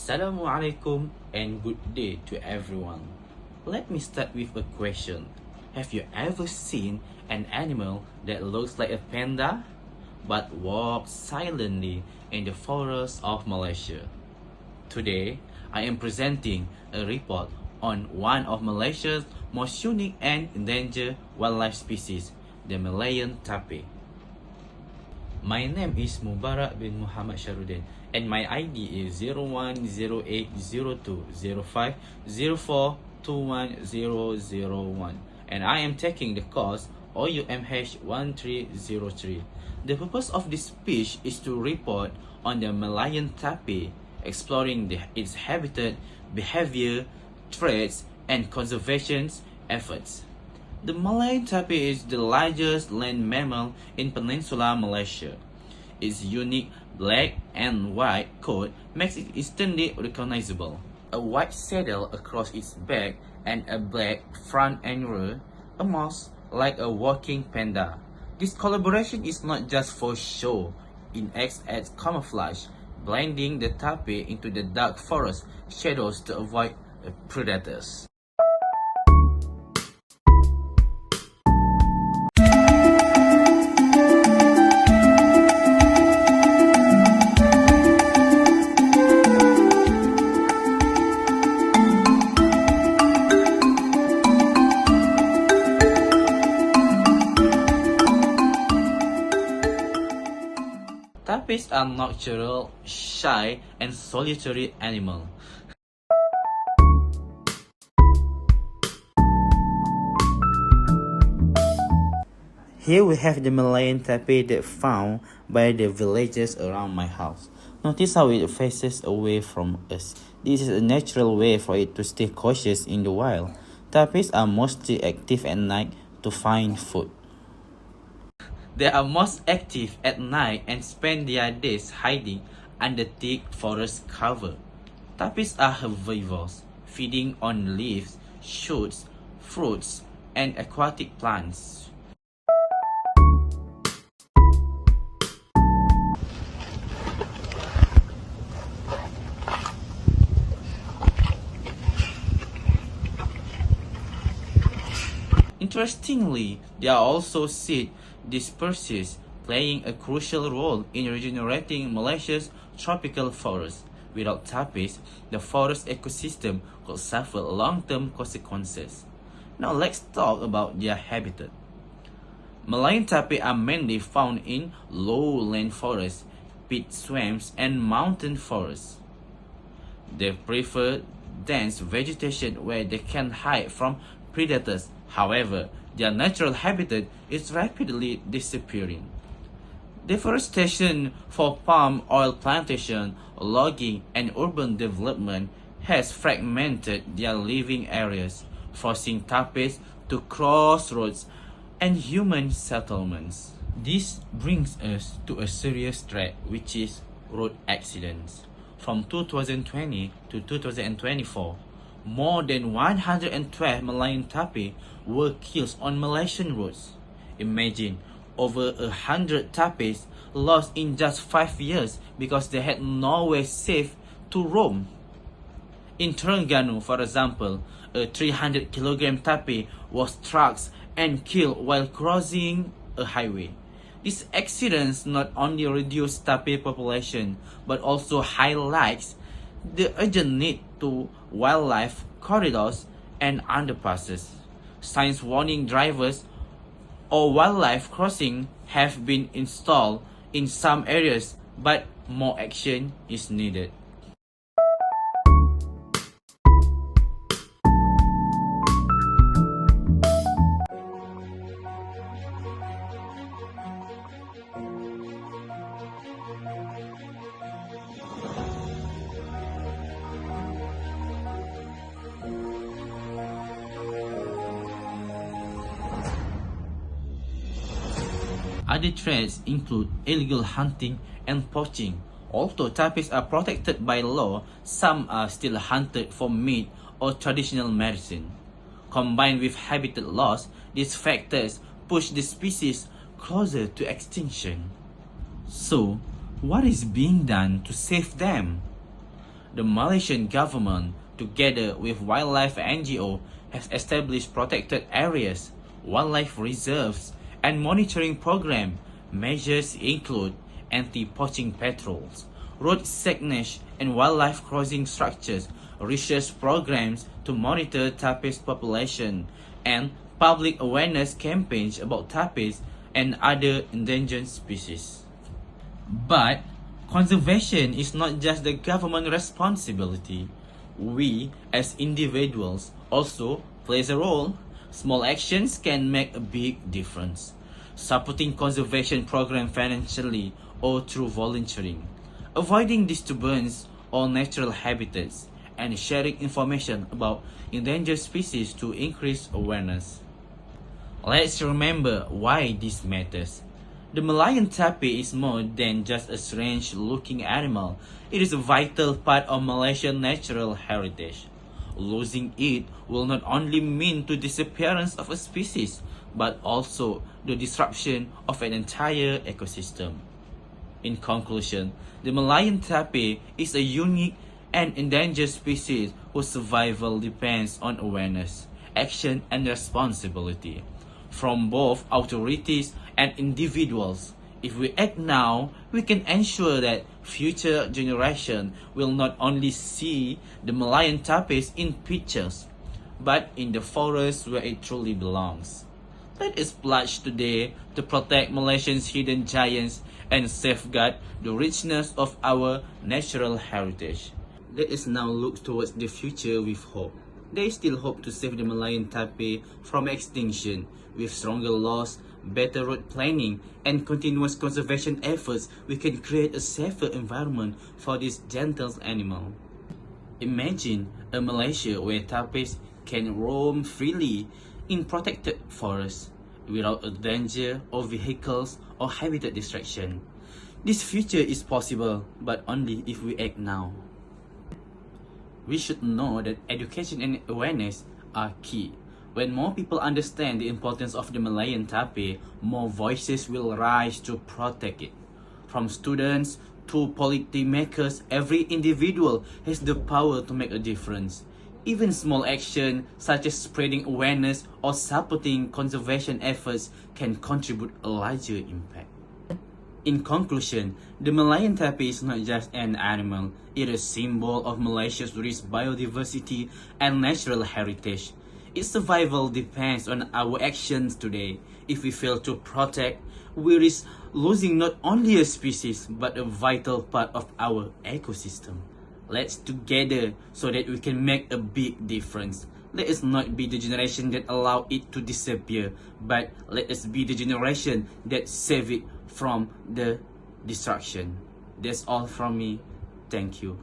Assalamualaikum and good day to everyone. Let me start with a question. Have you ever seen an animal that looks like a panda but walks silently in the forests of Malaysia? Today, I am presenting a report on one of Malaysia's most unique and endangered wildlife species, the Malayan tapir. My name is Mubarak bin Muhammad Sharudin and my ID is 01080205042101 and I am taking the course Oumh1303. The purpose of this speech is to report on the Malayan tapir, exploring its habitat, behavior, traits, and conservation efforts. The Malayan tapir is the largest land mammal in Peninsular Malaysia. Its unique black and white coat makes it instantly recognizable. A white saddle across its back and a black front and rear, almost like a walking panda. This collaboration is not just for show, it acts as camouflage, blending the tapir into the dark forest shadows to avoid predators. Tapirs are nocturnal, shy, and solitary animals. Here we have the Malayan tapir that found by the villagers around my house. Notice how it faces away from us. This is a natural way for it to stay cautious in the wild. Tapirs are mostly active at night to find food. They are most active at night and spend their days hiding under thick forest cover. Tapirs are herbivores, feeding on leaves, shoots, fruits, and aquatic plants. Interestingly, they are also seed dispersers, playing a crucial role in regenerating Malaysia's tropical forests. Without tapirs, the forest ecosystem could suffer long-term consequences. Now let's talk about their habitat. Malayan tapir are mainly found in lowland forests, peat swamps, and mountain forests. They prefer dense vegetation where they can hide from predators. However, their natural habitat is rapidly disappearing. Deforestation for palm oil plantation, logging, and urban development has fragmented their living areas, forcing tapirs to cross roads and human settlements. This brings us to a serious threat, which is road accidents. From 2020 to 2024, more than 112 Malayan tapir were killed on Malaysian roads. Imagine, over 100 tapirs lost in just 5 years because they had nowhere safe to roam. In Terengganu, for example, a 300-kilogram tapir was struck and killed while crossing a highway. These accidents not only reduce tapir population but also highlights the urgent need to wildlife corridors and underpasses. Signs warning drivers or wildlife crossing have been installed in some areas, but more action is needed. Other threats include illegal hunting and poaching. Although tapirs are protected by law, some are still hunted for meat or traditional medicine. Combined with habitat loss, these factors push the species closer to extinction. So, what is being done to save them? The Malaysian government, together with wildlife NGO, has established protected areas, wildlife reserves, and monitoring program. Measures include anti-poaching patrols, road signage and wildlife crossing structures, research programs to monitor tapir population, and public awareness campaigns about tapirs and other endangered species. But conservation is not just the government responsibility. We, as individuals, also plays a role. Small actions can make a big difference. Supporting conservation programs financially or through volunteering, avoiding disturbance or natural habitats, and sharing information about endangered species to increase awareness. Let's remember why this matters. The Malayan tapir is more than just a strange-looking animal. It is a vital part of Malaysian natural heritage. Losing it will not only mean the disappearance of a species, but also the disruption of an entire ecosystem. In conclusion, the Malayan tapir is a unique and endangered species whose survival depends on awareness, action, and responsibility from both authorities and individuals. If we act now, we can ensure that future generations will not only see the Malayan tapirs in pictures, but in the forest where it truly belongs. Let us pledge today to protect Malaysia's hidden giants and safeguard the richness of our natural heritage. Let us now look towards the future with hope. There is still hope to save the Malayan tapir from extinction. With stronger laws, better road planning, and continuous conservation efforts, we can create a safer environment for this gentle animal. Imagine a Malaysia where tapirs can roam freely in protected forests without a danger of vehicles or habitat destruction. This future is possible, but only if we act now. We should know that education and awareness are key. When more people understand the importance of the Malayan tapir, more voices will rise to protect it. From students to policymakers, every individual has the power to make a difference. Even small action such as spreading awareness or supporting conservation efforts can contribute a larger impact. In conclusion, the Malayan tapir is not just an animal, it is a symbol of Malaysia's rich biodiversity and natural heritage. Its survival depends on our actions today. If we fail to protect, we risk losing not only a species but a vital part of our ecosystem. Let's together so that we can make a big difference. Let us not be the generation that allow it to disappear, but let us be the generation that save it from the destruction. That's all from me. Thank you.